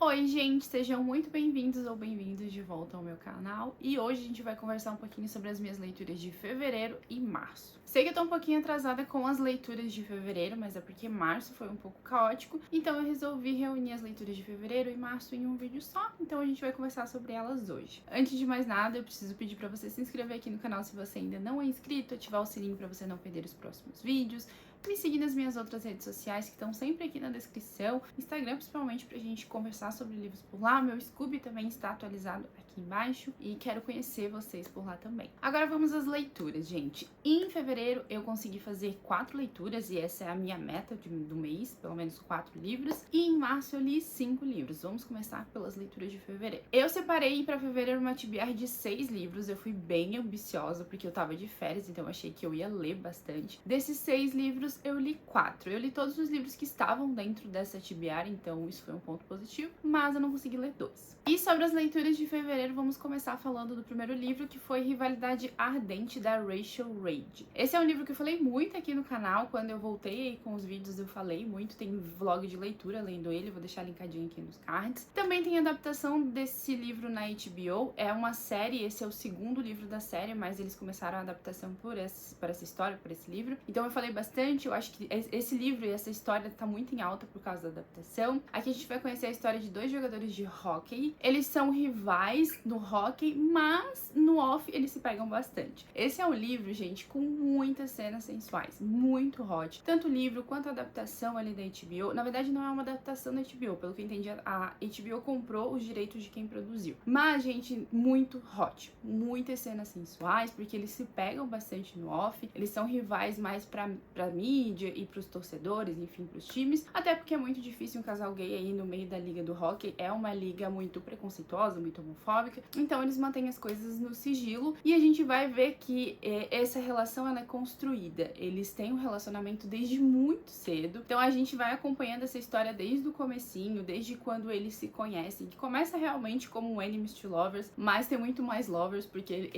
Oi, gente, sejam muito bem-vindos ou bem-vindos de volta ao meu canal. E hoje a gente vai conversar um pouquinho sobre as minhas leituras de fevereiro e março. Sei que eu tô um pouquinho atrasada com as leituras de fevereiro, mas é porque março foi um pouco caótico, então eu resolvi reunir as leituras de fevereiro e março em um vídeo só, então a gente vai conversar sobre elas hoje. Antes de mais nada, eu preciso pedir pra você se inscrever aqui no canal se você ainda não é inscrito, ativar o sininho pra você não perder os próximos vídeos, me seguir nas minhas outras redes sociais que estão sempre aqui na descrição, Instagram principalmente pra gente conversar sobre livros por lá, meu Scooby também está atualizado aqui embaixo e quero conhecer vocês por lá também. Agora vamos às leituras, gente. Em fevereiro eu consegui fazer 4 leituras e essa é a minha meta do mês, pelo menos 4 livros, e em março eu li 5 livros. Vamos começar pelas leituras de fevereiro. Eu separei para fevereiro uma TBR de 6 livros, eu fui bem ambiciosa porque eu tava de férias, então eu achei que eu ia ler bastante. Desses 6 livros eu li 4. Eu li todos os livros que estavam dentro dessa TBR, então isso foi um ponto positivo, mas eu não consegui ler 2. E sobre as leituras de fevereiro, vamos começar falando do primeiro livro, que foi Rivalidade Ardente, da Rachel Reid. Esse é um livro que eu falei muito aqui no canal, quando eu voltei com os vídeos eu falei muito, tem vlog de leitura lendo ele, vou deixar linkadinho aqui nos cards. Também tem adaptação desse livro na HBO, é uma série, esse é o segundo livro da série, mas eles começaram a adaptação por essa história, por esse livro. Então eu falei bastante, eu acho que esse livro e essa história tá muito em alta por causa da adaptação. Aqui a gente vai conhecer a história de 2 jogadores de hóquei. Eles são rivais no hóquei, mas no off eles se pegam bastante. Esse é um livro, gente, com muitas cenas sensuais, muito hot. Tanto o livro quanto a adaptação ali da HBO. Na verdade não é uma adaptação da HBO, pelo que eu entendi a HBO comprou os direitos de quem produziu. Mas, gente, muito hot, muitas cenas sensuais, porque eles se pegam bastante no off. Eles são rivais mais pra mídia e pros torcedores, enfim, pros times. Até porque é muito difícil um casal gay aí no meio da liga do hóquei. É uma liga muito preconceituosa, muito homofóbica. Então eles mantêm as coisas no sigilo. E a gente vai ver que essa relação ela é construída. Eles têm um relacionamento desde muito cedo. Então a gente vai acompanhando essa história desde o comecinho, desde quando eles se conhecem. Que começa realmente como um enemies to lovers, mas tem muito mais lovers, porque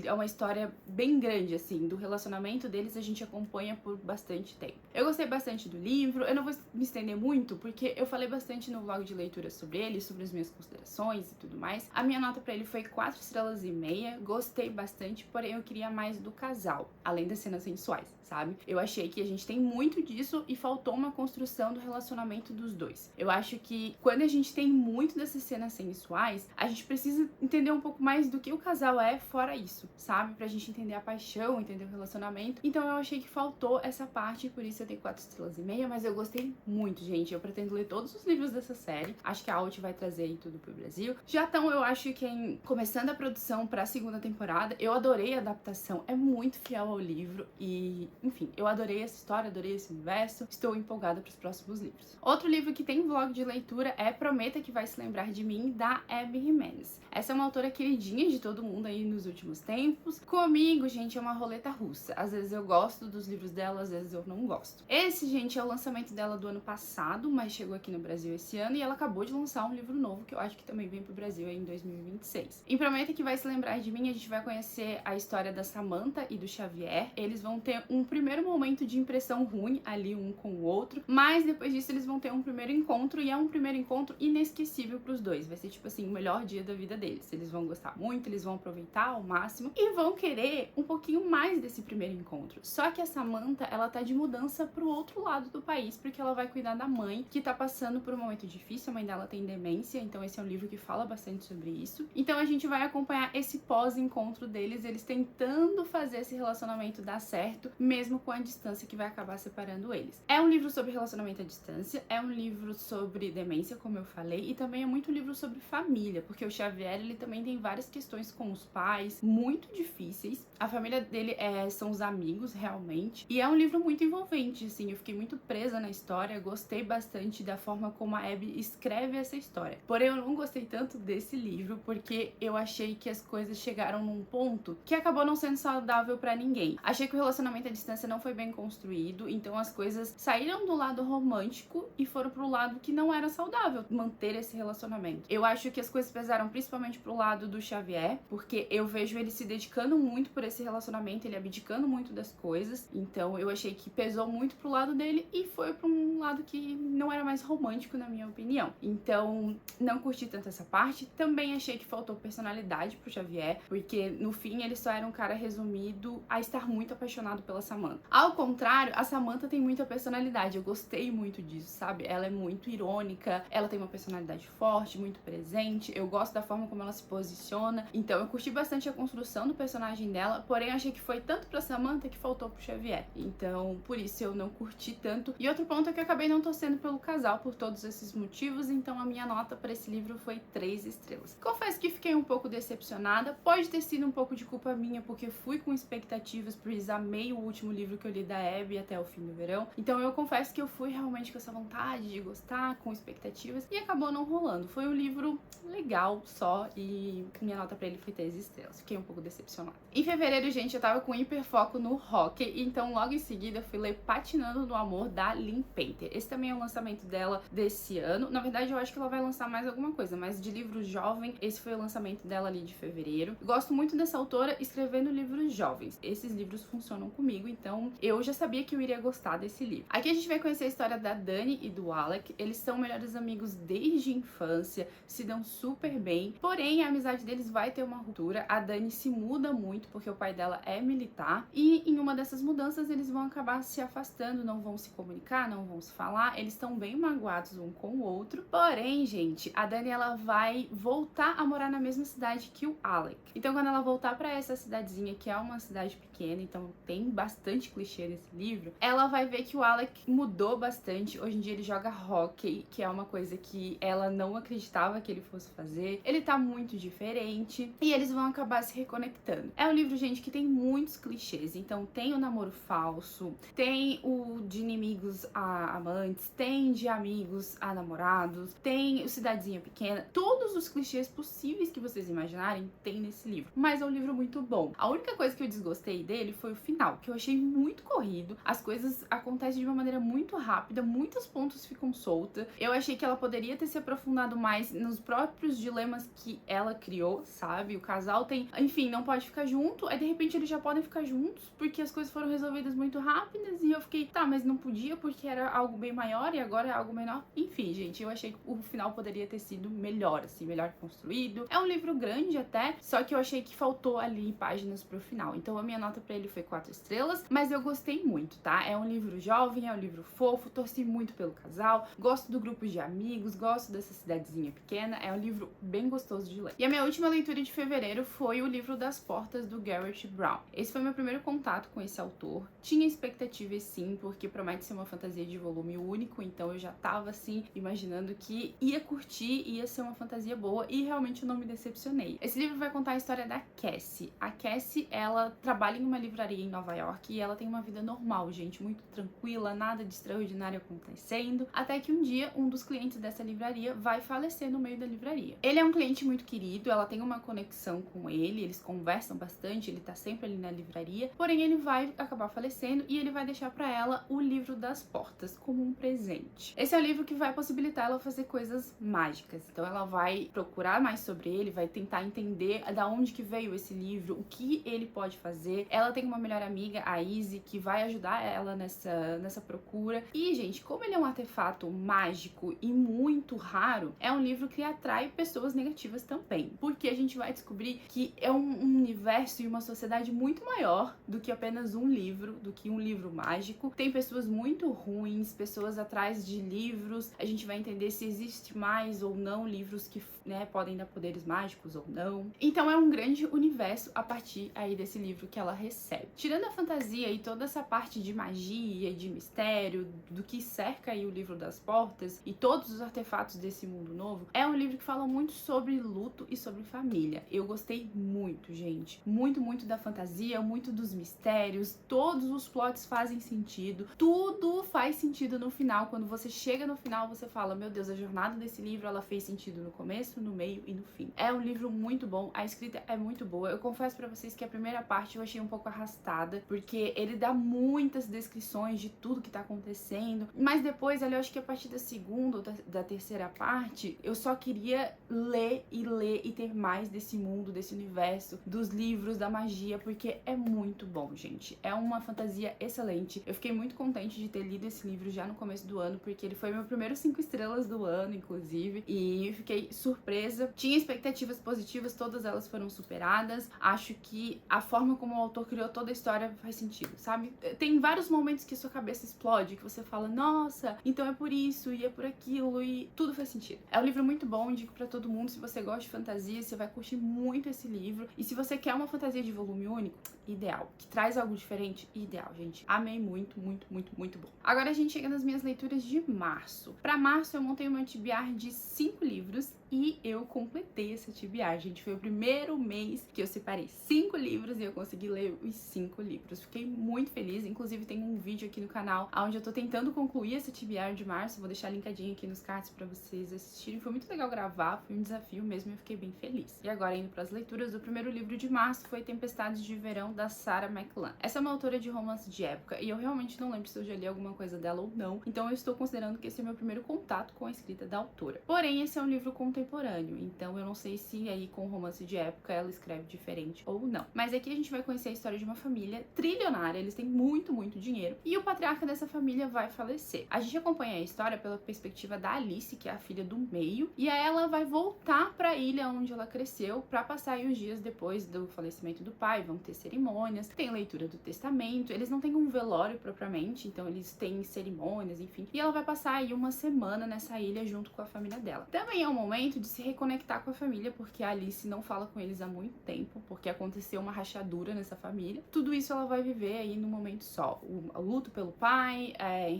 é uma história bem grande, assim. Do relacionamento deles a gente acompanha por bastante tempo. Eu gostei bastante do livro, eu não vou me estender muito, porque eu falei bastante no vlog de leitura sobre ele, sobre as minhas considerações e tudo mais. A minha nota pra ele foi 4 estrelas e meia, gostei bastante, porém eu queria mais do casal, além das cenas sensuais, sabe? Eu achei que a gente tem muito disso e faltou uma construção do relacionamento dos dois. Eu acho que quando a gente tem muito dessas cenas sensuais, a gente precisa entender um pouco mais do que o casal é fora isso, sabe? Pra gente entender a paixão, entender o relacionamento. Então eu achei que faltou essa parte, por isso eu dei 4 estrelas e meia, mas eu gostei muito, gente. Eu pretendo ler todos os livros dessa série. Acho que a Out vai trazer aí tudo pro Brasil. Já estão, eu acho que começando a produção pra segunda temporada. Eu adorei a adaptação, é muito fiel ao livro e, enfim, eu adorei essa história, adorei esse universo. Estou empolgada pros próximos livros. Outro livro que tem vlog de leitura é Prometa que Vai Se Lembrar de Mim, da Abby Jimenez. Essa é uma autora queridinha de todo mundo aí nos últimos tempos. Comigo, gente, é uma roleta russa. Às vezes eu gosto dos livros dela, às vezes eu não gosto. Esse, gente, é o lançamento dela do ano passado, mas chegou aqui no Brasil esse ano e ela acabou de lançar um livro novo que eu acho que também vem pro Brasil aí em 2026. Em Prometa que Vai Se Lembrar de Mim, a gente vai conhecer a história da Samantha e do Xavier. Eles vão ter um primeiro momento de impressão ruim ali um com o outro, mas depois disso eles vão ter um primeiro encontro e é um primeiro encontro inesquecível pros dois. Vai ser tipo assim, o melhor dia da vida deles. Eles vão gostar muito, eles vão aproveitar ao máximo e vão querer um pouquinho mais desse primeiro encontro. Só que a Samantha, ela tá de mudança pro outro lado do país, porque ela vai cuidar da mãe, que tá passando por um momento difícil. A mãe dela tem demência, então esse é um livro que fala bastante sobre isso. Então a gente vai acompanhar esse pós-encontro deles, eles tentando fazer esse relacionamento dar certo, mesmo com a distância que vai acabar separando eles. É um livro sobre relacionamento à distância, é um livro sobre demência, como eu falei, e também é muito livro sobre família, porque o Xavier, ele também tem várias questões com os pais, muito difíceis. A família dele são os amigos, realmente, e é um livro muito envolvente, assim, eu fiquei muito presa na história, gostei bastante da forma como a Abby escreve essa história. Porém, eu não gostei tanto desse livro, porque eu achei que as coisas chegaram num ponto que acabou não sendo saudável pra ninguém. Achei que o relacionamento à distância não foi bem construído, então as coisas saíram do lado romântico e foram pro lado que não era saudável manter esse relacionamento. Eu acho que as coisas pesaram principalmente pro lado do Xavier, porque eu vejo ele se dedicando muito por esse relacionamento, ele abdicando muito das coisas, então eu achei que pesou muito pro lado dele e foi pra um lado que não era mais romântico, na minha opinião. Então, não curti tanto essa parte. Também achei que faltou personalidade pro Xavier, porque no fim ele só era um cara resumido a estar muito apaixonado pela Samantha. Ao contrário, a Samantha tem muita personalidade. Eu gostei muito disso, sabe? Ela é muito irônica, ela tem uma personalidade forte, muito presente. Eu gosto da forma como ela se posiciona. Então, eu curti bastante a construção do personagem dela, porém achei que foi tanto pra Samantha que faltou pro Xavier. Então, por isso eu não curti tanto. E outro ponto é que eu acabei não torcendo pelo casal por todos esses motivos, então a minha nota pra esse livro foi 3 estrelas. Confesso que fiquei um pouco decepcionada, pode ter sido um pouco de culpa minha, porque fui com expectativas, pois amei o último livro que eu li da Abby até o fim do verão. Então eu confesso que eu fui realmente com essa vontade de gostar, com expectativas, e acabou não rolando. Foi um livro legal só, e minha nota pra ele foi 3 estrelas. Fiquei um pouco decepcionada. Em fevereiro, gente, eu tava com hiperfoco no hockey, então logo em seguida eu fui ler Patinando no Amor, da Lynn Painter. Esse também é o lançamento dela desse ano. Na verdade, eu acho que ela vai lançar mais alguma coisa, mas de livro jovem, esse foi o lançamento dela ali de fevereiro. Gosto muito dessa autora escrevendo livros jovens. Esses livros funcionam comigo, então eu já sabia que eu iria gostar desse livro. Aqui a gente vai conhecer a história da Dani e do Alec. Eles são melhores amigos desde a infância, se dão super bem, porém a amizade deles vai ter uma ruptura. A Dani se muda muito porque o pai dela é militar, e em uma dessas mudanças eles vão acabar se afastando, não vão se comunicar, não vão se falar, eles estão bem magoados um com o outro. Porém, gente, a Dani ela vai voltar a morar na mesma cidade que o Alec. Então quando ela voltar pra essa cidadezinha, que é uma cidade pequena, então tem bastante clichê nesse livro, ela vai ver que o Alec mudou bastante. Hoje em dia ele joga hockey, que é uma coisa que ela não acreditava que ele fosse fazer. Ele tá muito diferente e eles vão acabar se reconectando. É um livro, gente, que tem muitos clichês. Então tem o namoro falso, tem o de inimigos a amantes, tem de amigos a namorados, tem o cidadezinha pequena. Todos os clichês possíveis que vocês imaginarem tem nesse livro. Mas é um livro muito bom. A única coisa que eu desgostei dele foi o final, que eu achei muito corrido. As coisas acontecem de uma maneira muito rápida, muitos pontos ficam soltos. Eu achei que ela poderia ter se aprofundado mais nos próprios dilemas que ela criou, sabe? O casal tem, enfim, não pode ficar junto, aí de repente eles já podem ficar juntos porque as coisas foram resolvidas muito rápidas, e eu fiquei, tá, mas não podia porque era algo bem maior e agora é algo menor. Enfim, gente, eu achei que o final poderia ter sido melhor, assim, melhor construído. É um livro grande até, só que eu achei que faltou ali páginas pro final. Então a minha nota pra ele foi 4 estrelas, mas eu gostei muito, tá? É um livro jovem, é um livro fofo, torci muito pelo casal, gosto do grupo de amigos, gosto dessa cidadezinha pequena, é um livro bem gostoso de ler. E a minha última leitura de fevereiro foi o livro Das Portas, do Garrett Brown. Esse foi meu primeiro contato com esse autor. Tinha expectativas sim, porque promete ser uma fantasia de volume único, então eu já tava assim, imaginando que ia curtir, ia ser uma fantasia boa, e realmente eu não me decepcionei. Esse livro vai contar a história da Cassie. A Cassie, ela trabalha em uma livraria em Nova York e ela tem uma vida normal, gente, muito tranquila, nada de extraordinário acontecendo, até que um dia um dos clientes dessa livraria vai falecer no meio da livraria. Ele é um cliente muito querido, ela tem uma conexão com ele, eles conversam bastante, ele tá sempre ali na livraria, porém ele vai acabar falecendo e ele vai deixar pra ela o livro das portas como um presente. Esse é o livro que vai possibilitar ela fazer coisas mágicas, então ela vai procurar mais sobre ele, vai tentar entender da onde que veio esse livro, o que ele pode fazer. Ela tem uma melhor amiga, a Izzy, que vai ajudar ela nessa procura. E, gente, como ele é um artefato mágico e muito raro, é um livro que atrai pessoas negativas também, porque a gente vai descobrir que é um universo e uma sociedade muito maior do que apenas um livro, do que um livro mágico. Tem pessoas muito ruins, pessoas atrás de livros. A gente vai entender se existe mais ou não livros que, né, podem dar poderes mágicos ou não. Então é um grande universo a partir aí desse livro que ela recebe. Tirando a fantasia e toda essa parte de magia e de mistério, do que cerca aí o livro das portas e todos os artefatos desse mundo novo, é um livro que fala muito sobre luto e sobre família. Eu gostei muito, gente. Muito, muito da fantasia, muito dos mistérios, todos os plots fazem sentido, tudo faz sentido no final. Quando você chega no final, você fala, meu Deus, a jornada desse livro, ela fez sentido no começo, no meio e no fim. É um livro muito bom, a escrita é muito boa. Eu confesso pra vocês que a primeira parte eu achei um pouco arrastada, porque ele dá muitas descrições de tudo que tá acontecendo, mas depois, ali, eu acho que a partir da segunda ou da terceira parte, eu só queria ler e ter mais desse mundo, desse universo, dos livros, da magia, porque é muito bom, gente. É uma fantasia excelente. Eu fiquei muito contente de ter lido esse livro já no começo do ano, porque ele foi meu primeiro 5 estrelas do ano, inclusive, e fiquei surpresa. Tinha expectativas positivas, todas elas foram superadas. Acho que a forma como o autor criou toda a história faz sentido, sabe? Tem vários momentos que sua cabeça explode, que você fala, nossa, então é por isso e é por aquilo, e tudo faz sentido. É um livro muito bom, indico pra todo mundo. Se você gosta de fantasia, você vai curtir muito esse livro. E se você quer uma fantasia de volume único, ideal. Que traz algo diferente, ideal, gente. Amei muito, muito, muito, muito bom. Agora a gente chega nas minhas leituras de março. Pra março eu montei uma TBR de 5 livros e eu completei essa TBR, gente. Foi o primeiro mês que eu separei 5 livros e eu consegui ler os 5 livros. Fiquei muito feliz. Inclusive tem um vídeo aqui no canal onde eu tô tentando concluir essa TBR de março. Vou deixar linkadinho aqui nos cards pra vocês assistirem. Foi muito legal gravar, foi um desafio mesmo e eu fiquei bem feliz. E agora indo pras leituras, o primeiro livro de março foi Tempestades de Verão, da Sarah McLachlan. Essa é uma autora de romance de época e eu realmente não lembro se eu já li alguma coisa dela ou não, então eu estou considerando que esse é o meu primeiro contato com a escrita da autora. Porém, esse é um livro contemporâneo, então eu não sei se aí com romance de época ela escreve diferente ou não. Mas aqui a gente vai conhecer a história de uma família trilionária, eles têm muito, muito dinheiro, e o patriarca dessa família vai falecer. A gente acompanha a história pela perspectiva da Alice, que é a filha do meio, e aí ela vai voltar para a ilha onde ela cresceu para passar aí os dias depois do falecimento do pai. Vão ter cerimônias, tem leitura do testamento, eles não têm um velório propriamente, então eles têm cerimônias, enfim. E ela vai passar aí uma semana nessa ilha junto com a família dela. Também é um momento de se reconectar com a família, porque a Alice não fala com eles há muito tempo, porque aconteceu uma rachadura nessa família. Tudo isso ela vai viver aí num momento só. O luto pelo pai,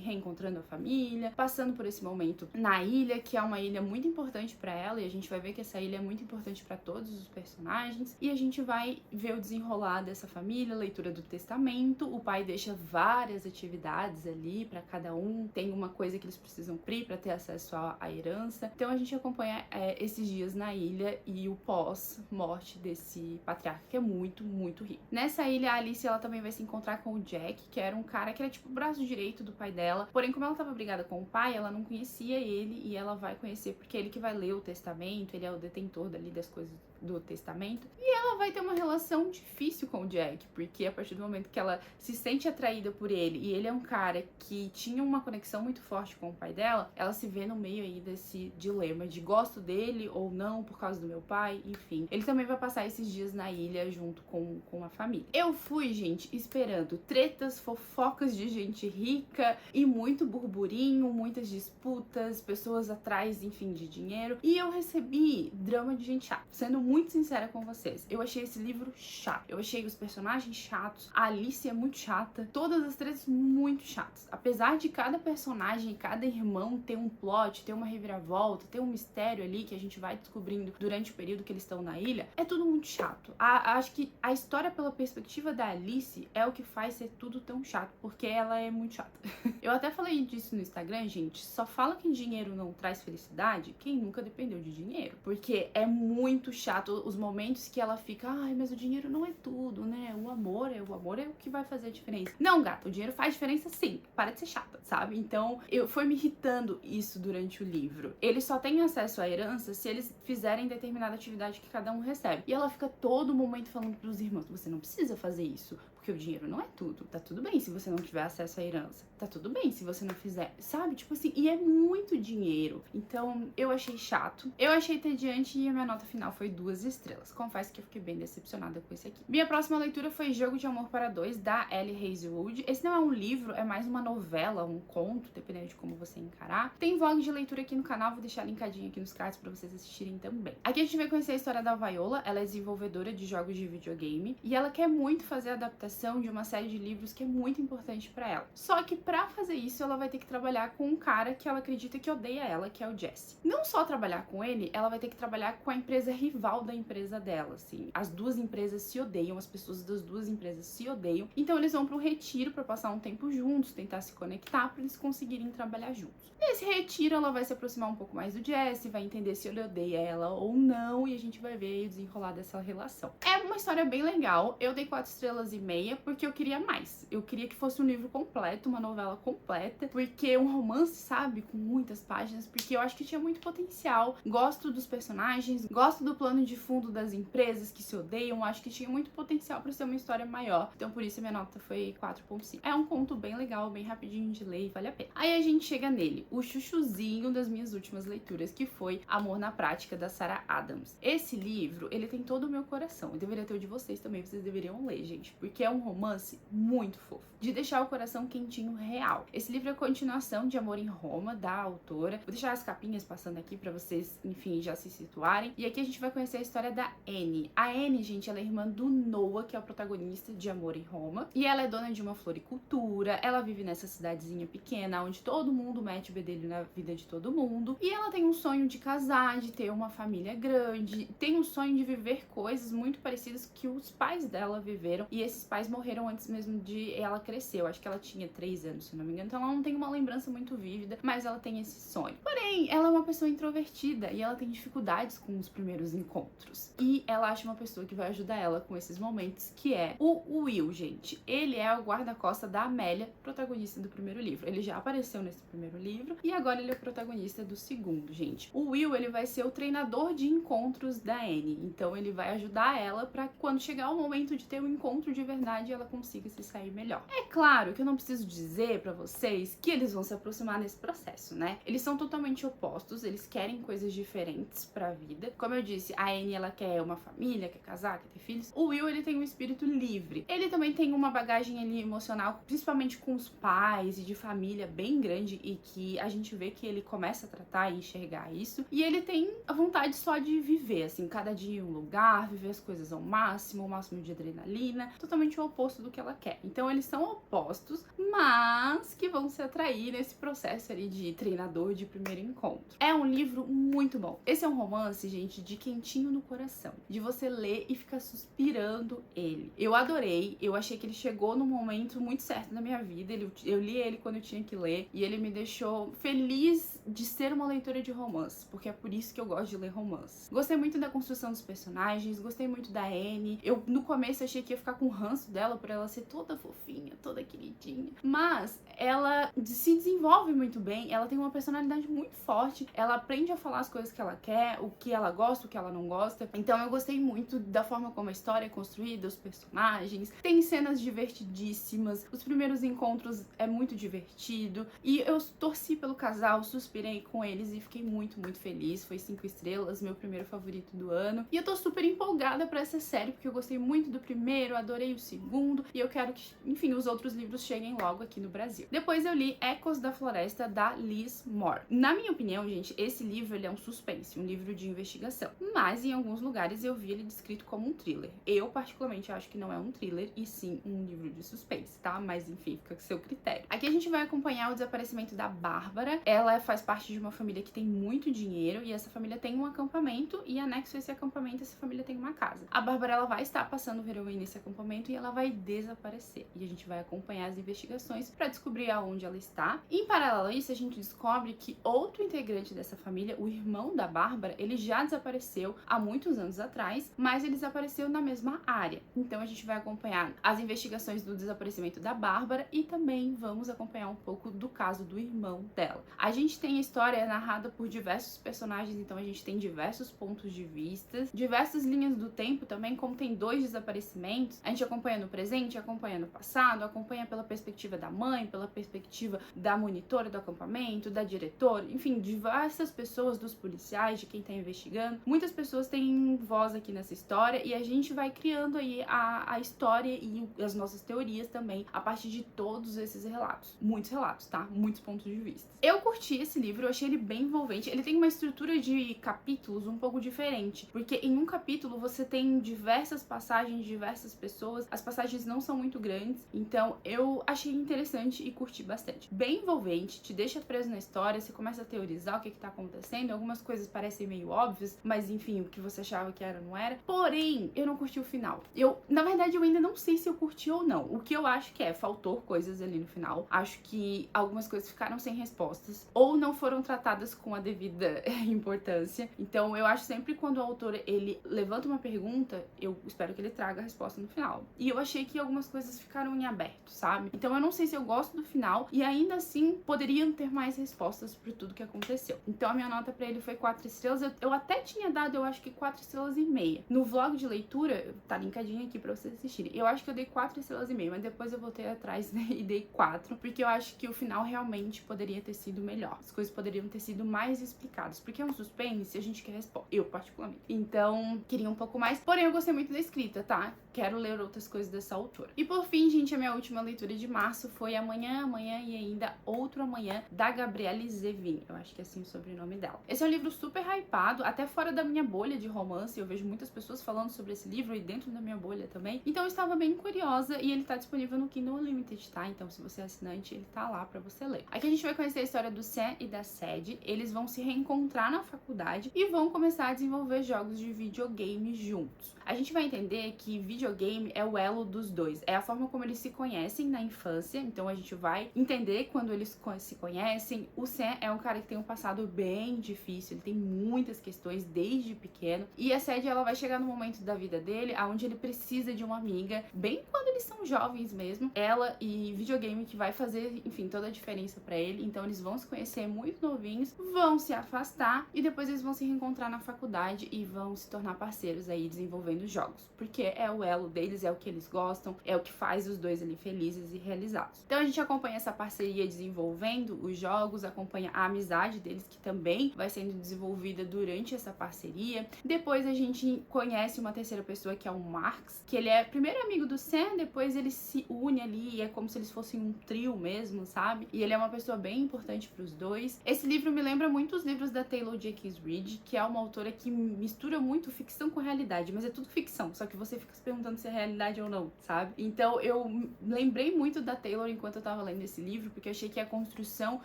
reencontrando a família, passando por esse momento na ilha, que é uma ilha muito importante pra ela, e a gente vai ver que essa ilha é muito importante pra todos os personagens, e a gente vai ver o desenrolar dessa família, leitura do testamento. O pai deixa várias atividades ali pra cada um, tem uma coisa que eles precisam cumprir pra ter acesso à herança. Então a gente acompanha esses dias na ilha e o pós-morte desse patriarca, que é muito, muito rico. Nessa ilha, a Alice ela também vai se encontrar com o Jack, que era um cara que era tipo o braço direito do pai dela, porém como ela tava brigada com o pai, ela não conhecia ele, e ela vai conhecer porque é ele que vai ler o testamento, ele é o detentor dali das coisas do testamento, e ela vai ter uma relação difícil com o Jack, porque a partir do momento que ela se sente atraída por ele, e ele é um cara que tinha uma conexão muito forte com o pai dela, ela se vê no meio aí desse dilema de gosto dele ou não por causa do meu pai, enfim. Ele também vai passar esses dias na ilha junto com a família. Eu fui, gente, esperando tretas, fofocas de gente rica e muito burburinho, muitas disputas, pessoas atrás, enfim, de dinheiro, e eu recebi drama de gente chata. Sendo muito sincera com vocês, eu achei esse livro chato. Eu achei os personagens chatos, a Alice é muito chata, todas as tretas muito chatas. Apesar de cada personagem, cada irmão ter um plot, ter uma reviravolta, ter um mistério ali que a gente vai descobrindo durante o período que eles estão na ilha, é tudo muito chato. Acho que a história pela perspectiva da Alice é o que faz ser tudo tão chato, porque ela é muito chata. Eu até falei disso no Instagram, gente, só fala que dinheiro não traz felicidade quem nunca dependeu de dinheiro, porque é muito chato os momentos que ela fica, ai, mas o dinheiro não é tudo, né? O amor é o que vai fazer a diferença. Não, gata, o dinheiro faz diferença sim. Para de ser chata, sabe? Então, foi me irritando isso durante o livro. Eles só têm acesso à herança se eles fizerem determinada atividade que cada um recebe. E ela fica todo momento falando pros irmãos, você não precisa fazer isso, porque o dinheiro não é tudo. Tá tudo bem se você não tiver acesso à herança. Tá tudo bem se você não fizer, sabe? Tipo assim, e é muito dinheiro. Então, eu achei chato. Eu achei entediante e a minha nota final foi 2 estrelas. Confesso que eu fiquei bem decepcionada com esse aqui. Minha próxima leitura foi Jogo de Amor para Dois, da Ellie Hazelwood. Esse não é um livro, é mais uma novela, um conto, dependendo de como você encarar. Tem vlog de leitura aqui no canal, vou deixar linkadinho aqui nos cards pra vocês assistirem também. Aqui a gente vai conhecer a história da Viola. Ela é desenvolvedora de jogos de videogame e ela quer muito fazer a adaptação de uma série de livros que é muito importante pra ela. Só que pra fazer isso, ela vai ter que trabalhar com um cara que ela acredita que odeia ela, que é o Jesse. Não só trabalhar com ele, ela vai ter que trabalhar com a empresa rival da empresa dela, assim. As duas empresas se odeiam, as pessoas das duas empresas se odeiam. Então eles vão para um retiro para passar um tempo juntos, tentar se conectar para eles conseguirem trabalhar juntos. Nesse retiro, ela vai se aproximar um pouco mais do Jesse, vai entender se ele odeia ela ou não, e a gente vai ver o desenrolar dessa relação. É uma história bem legal. Eu dei 4,5 estrelas, leia porque eu queria mais. Eu queria que fosse um livro completo, uma novela completa, porque um romance, sabe, com muitas páginas, porque eu acho que tinha muito potencial. Gosto dos personagens, gosto do plano de fundo das empresas que se odeiam, acho que tinha muito potencial pra ser uma história maior. Então por isso a minha nota foi 4.5. É um conto bem legal, bem rapidinho de ler e vale a pena. Aí a gente chega nele, o chuchuzinho das minhas últimas leituras, que foi Amor na Prática, da Sarah Adams. Esse livro, ele tem todo o meu coração. Eu deveria ter o de vocês também, vocês deveriam ler, gente, porque é um romance muito fofo, de deixar o coração quentinho real. Esse livro é a continuação de Amor em Roma, da autora. Vou deixar as capinhas passando aqui pra vocês, enfim, já se situarem. E aqui a gente vai conhecer a história da Anne. A Anne, gente, ela é irmã do Noah, que é o protagonista de Amor em Roma. E ela é dona de uma floricultura, ela vive nessa cidadezinha pequena, onde todo mundo mete o bedelho na vida de todo mundo. E ela tem um sonho de casar, de ter uma família grande, tem um sonho de viver coisas muito parecidas que os pais dela viveram. E esses pais morreram antes mesmo de ela crescer. Eu acho que ela tinha 3 anos, se não me engano. Então ela não tem uma lembrança muito vívida, mas ela tem esse sonho. Porém, ela é uma pessoa introvertida e ela tem dificuldades com os primeiros encontros. E ela acha uma pessoa que vai ajudar ela com esses momentos, que é o Will, gente. Ele é o guarda-costa da Amélia, protagonista do primeiro livro. Ele já apareceu nesse primeiro livro e agora ele é o protagonista do segundo, gente. O Will, ele vai ser o treinador de encontros da Anne. Então ele vai ajudar ela pra quando chegar o momento de ter um encontro de verdade, ela consiga se sair melhor. É claro que eu não preciso dizer pra vocês que eles vão se aproximar nesse processo, né? Eles são totalmente opostos, eles querem coisas diferentes pra vida. Como eu disse, a Anne, ela quer uma família, quer casar, quer ter filhos. O Will, ele tem um espírito livre. Ele também tem uma bagagem ali emocional, principalmente com os pais e de família bem grande, e que a gente vê que ele começa a tratar e enxergar isso. E ele tem a vontade só de viver, assim, cada dia em um lugar, viver as coisas ao máximo, o máximo de adrenalina, totalmente o oposto do que ela quer. Então eles são opostos, mas que vão se atrair nesse processo ali de treinador de primeiro encontro. É um livro muito bom. Esse é um romance, gente, de quentinho no coração, de você ler e ficar suspirando ele. Eu adorei, eu achei que ele chegou no momento muito certo na minha vida. Eu li ele quando eu tinha que ler e ele me deixou feliz de ser uma leitura de romance, porque é por isso que eu gosto de ler romance. Gostei muito da construção dos personagens, gostei muito da Anne. Eu no começo achei que ia ficar com ranço dela por ela ser toda fofinha, toda queridinha, mas ela se desenvolve muito bem, ela tem uma personalidade muito forte, ela aprende a falar as coisas que ela quer, o que ela gosta, o que ela não gosta. Então eu gostei muito da forma como a história é construída, os personagens, tem cenas divertidíssimas, os primeiros encontros é muito divertido e eu torci pelo casal, suspirei com eles e fiquei muito, muito feliz. Foi 5 estrelas, meu primeiro favorito do ano, e eu tô super empolgada pra essa série porque eu gostei muito do primeiro, adorei o segundo e eu quero que, enfim, os outros livros cheguem logo aqui no Brasil. Depois eu li Ecos da Floresta, da Liz Moore. Na minha opinião, gente, esse livro ele é um suspense, um livro de investigação, mas em alguns lugares eu vi ele descrito como um thriller. Eu particularmente acho que não é um thriller e sim um livro de suspense, tá? Mas enfim, fica com seu critério. Aqui a gente vai acompanhar o desaparecimento da Bárbara. Ela faz parte de uma família que tem muito dinheiro e essa família tem um acampamento e anexo a esse acampamento essa família tem uma casa. A Bárbara, ela vai estar passando o verão aí nesse acampamento e ela vai desaparecer. E a gente vai acompanhar as investigações pra descobrir aonde ela está. Em paralelo a isso, a gente descobre que outro integrante dessa família, o irmão da Bárbara, ele já desapareceu há muitos anos atrás, mas ele desapareceu na mesma área. Então a gente vai acompanhar as investigações do desaparecimento da Bárbara e também vamos acompanhar um pouco do caso do irmão dela. A gente tem a história narrada por diversos personagens, então a gente tem diversos pontos de vista, diversas linhas do tempo também, como tem 2 desaparecimentos, a gente acompanha no presente, acompanha no passado, acompanha pela perspectiva da mãe, pela perspectiva da monitora do acampamento, da diretora, enfim, diversas pessoas, dos policiais, de quem tá investigando. Muitas pessoas têm voz aqui nessa história e a gente vai criando aí a história e as nossas teorias também a partir de todos esses relatos. Muitos relatos, tá? Muitos pontos de vista. Eu curti esse livro, eu achei ele bem envolvente. Ele tem uma estrutura de capítulos um pouco diferente, porque em um capítulo você tem diversas passagens, diversas pessoas, as passagens não são muito grandes, então eu achei interessante e curti bastante. Bem envolvente, te deixa preso na história, você começa a teorizar o que tá acontecendo, algumas coisas parecem meio óbvias, mas enfim, o que você achava que era, não era. Porém, eu não curti o final. Na verdade, eu ainda não sei se eu curti ou não. O que eu acho que faltou coisas ali no final. Acho que algumas coisas ficaram sem respostas, ou não foram tratadas com a devida importância. Então, eu acho sempre quando o autor, ele levanta uma pergunta, eu espero que ele traga a resposta no final. E eu achei que algumas coisas ficaram em aberto, sabe? Então eu não sei se eu gosto do final e ainda assim poderiam ter mais respostas por tudo que aconteceu. Então a minha nota pra ele foi 4 estrelas. Eu até tinha dado, eu acho que 4 estrelas e meia. No vlog de leitura, tá linkadinho aqui pra vocês assistirem. Eu acho que eu dei 4 estrelas e meia, mas depois eu voltei atrás, né, e dei 4, porque eu acho que o final realmente poderia ter sido melhor. As coisas poderiam ter sido mais explicadas, porque é um suspense e a gente quer resposta. Eu, particularmente. Então, queria um pouco mais. Porém, eu gostei muito da escrita, tá? Quero ler outras coisas dessa autora. E por fim, gente, a minha última leitura de março foi Amanhã, Amanhã e Ainda Outro Amanhã, da Gabrielle Zevin. Eu acho que é assim o sobrenome dela. Esse é um livro super hypado, até fora da minha bolha de romance. Eu vejo muitas pessoas falando sobre esse livro e dentro da minha bolha também. Então eu estava bem curiosa e ele tá disponível no Kindle Unlimited, tá? Então se você é assinante, ele tá lá pra você ler. Aqui a gente vai conhecer a história do Sam e da Sadie. Eles vão se reencontrar na faculdade e vão começar a desenvolver jogos de videogame juntos. A gente vai entender que videogame é o elo dos dois, é a forma como eles se conhecem na infância, então a gente vai entender quando eles se conhecem. O Sam é um cara que tem um passado bem difícil, ele tem muitas questões desde pequeno, e a Sadie, ela vai chegar no momento da vida dele onde ele precisa de uma amiga, bem quando eles são jovens mesmo, ela e videogame que vai fazer, enfim, toda a diferença pra ele. Então eles vão se conhecer muito novinhos, vão se afastar e depois eles vão se reencontrar na faculdade e vão se tornar parceiros aí desenvolvendo jogos, porque é o elo deles, é o que eles gostam, é o que faz os dois ali felizes e realizados. Então a gente acompanha essa parceria desenvolvendo os jogos, acompanha a amizade deles, que também vai sendo desenvolvida durante essa parceria. Depois a gente conhece uma terceira pessoa, que é o Marx, que ele é primeiro amigo do Sam, depois ele se une ali e é como se eles fossem um trio mesmo, sabe? E ele é uma pessoa bem importante pros dois. Esse livro me lembra muito os livros da Taylor Jenkins Reid, que é uma autora que mistura muito ficção com realidade, mas é tudo ficção, só que você fica se perguntando se é realidade ou não, sabe? Então eu lembrei muito da Taylor enquanto eu tava lendo esse livro, porque eu achei que a construção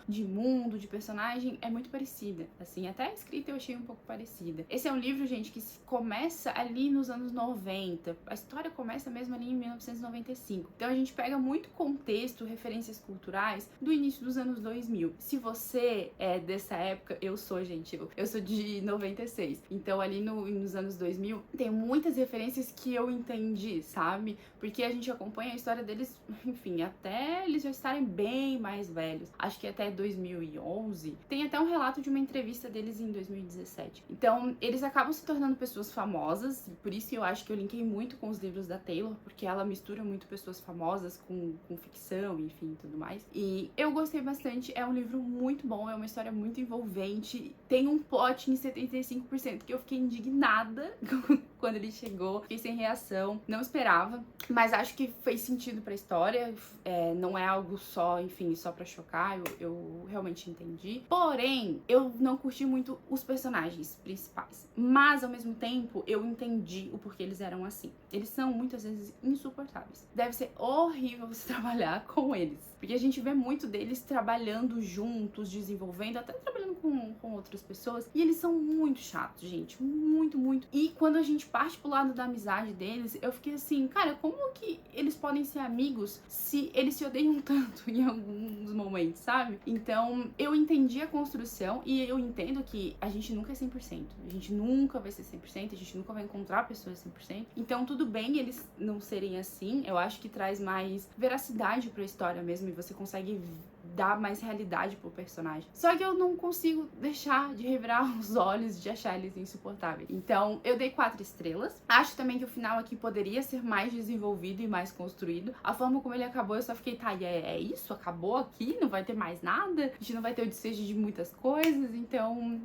de mundo, de personagem é muito parecida, assim, até a escrita eu achei um pouco parecida. Esse é um livro, gente, que começa ali nos anos 90, a história começa mesmo ali em 1995, então a gente pega muito contexto, referências culturais do início dos anos 2000. Se você é dessa época, eu sou, gente, eu sou de 96, então ali nos anos 2000 tem muitas referências que eu entendi, sabe? Porque a gente acompanha a história deles, enfim, até eles já estarem bem mais velhos. Acho que até 2011. Tem até um relato de uma entrevista deles em 2017. Então, eles acabam se tornando pessoas famosas, e por isso eu acho que eu linkei muito com os livros da Taylor, porque ela mistura muito pessoas famosas com ficção, enfim, tudo mais. E eu gostei bastante, é um livro muito bom, é uma história muito envolvente, tem um plot em 75% que eu fiquei indignada quando ele chegou, fiquei sem reação, não esperava, mas acho que fez sentido pra história, não é algo só, enfim, só pra chocar, eu realmente entendi. Porém, eu não curti muito os personagens principais, mas ao mesmo tempo eu entendi o porquê eles eram assim. Eles são muitas vezes insuportáveis. Deve ser horrível você trabalhar com eles, porque a gente vê muito deles trabalhando juntos, desenvolvendo, até trabalhando com outras pessoas, e eles são muito chatos, gente, muito, muito. E quando a gente parte pro lado da amizade deles, eu fiquei assim, cara, como que eles podem ser amigos se eles se odeiam tanto em alguns momentos, sabe? Então, eu entendi a construção e eu entendo que a gente nunca é 100%. A gente nunca vai ser 100%, a gente nunca vai encontrar pessoas 100%. Então, tudo bem eles não serem assim. Eu acho que traz mais veracidade pra história mesmo e você consegue dar mais realidade pro personagem. Só que eu não consigo deixar de revirar os olhos, de achar eles insuportáveis. Então, eu dei 4 estrelas. Acho também que o final aqui poderia ser mais desenvolvido e mais construído. A forma como ele acabou, eu só fiquei, tá, é isso? Acabou aqui? Não vai ter mais nada? A gente não vai ter o desfecho de muitas coisas? Então,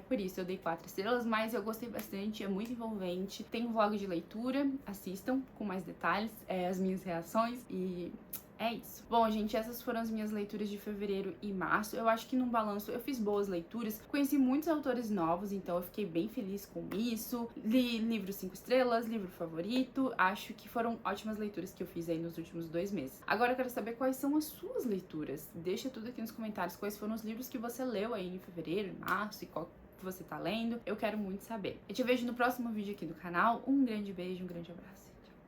por isso eu dei 4 estrelas, mas eu gostei bastante, é muito envolvente. Tem um vlog de leitura, assistam com mais detalhes, as minhas reações e... é isso. Bom, gente, essas foram as minhas leituras de fevereiro e março. Eu acho que num balanço eu fiz boas leituras. Conheci muitos autores novos, então eu fiquei bem feliz com isso. Li livro 5 estrelas, livro favorito. Acho que foram ótimas leituras que eu fiz aí nos últimos 2 meses. Agora eu quero saber quais são as suas leituras. Deixa tudo aqui nos comentários quais foram os livros que você leu aí em fevereiro e março e qual que você tá lendo. Eu quero muito saber. Eu te vejo no próximo vídeo aqui do canal. Um grande beijo, um grande abraço.